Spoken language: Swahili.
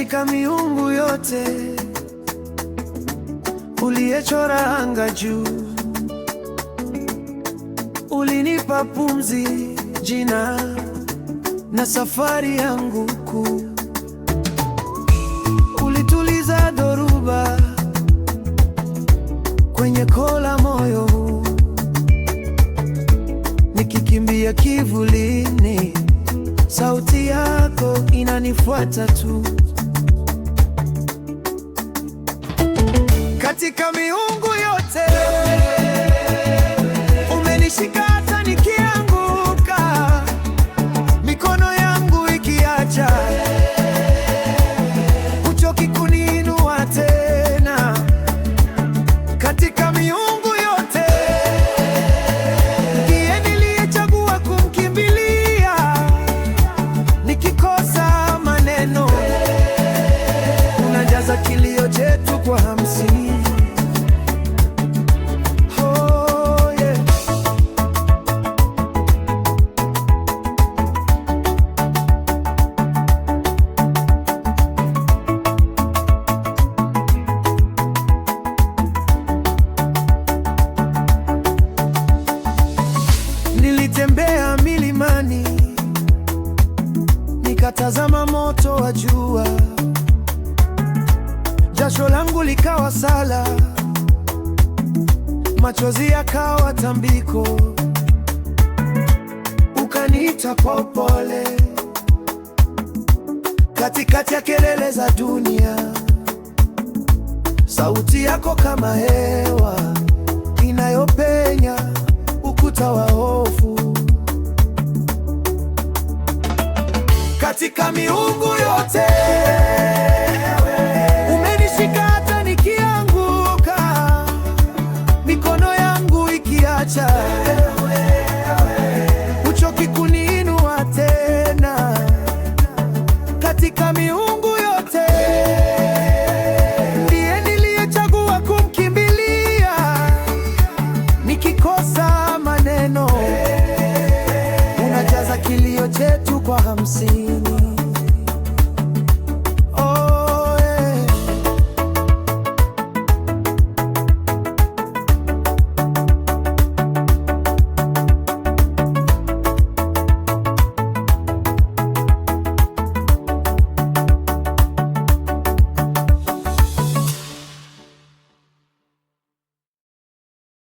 katika miungu yote, uliyechora anga juu, ulinipa pumzi, jina na safari yangu kuu. Ulituliza dhoruba kwenye kola moyo huu, nikikimbia kivulini, sauti yako inanifuata tu. Katika miungu yote umenishika hata nikianguka, mikono yangu ikiacha, huchoki kuniinua tena. Katika miungu yote ndiye niliyechagua kumkimbilia, nikikosa maneno unajaza kilio chetu kwa hamsini. Nilitembea milimani, nikatazama moto wa jua, jasho langu likawa sala, machozi yakawa tambiko. Ukaniita kwa upole, katikati ya kelele za dunia, sauti yako kama hewa inayopenya ukuta wa hofu. Katika miungu yote umenishika hata nikianguka, mikono yangu ikiacha, huchoki kuniinua tena. Katika miungu yote ndiye niliyechagua kumkimbilia, nikikosa maneno unajaza kilio chetu kwa hamsini.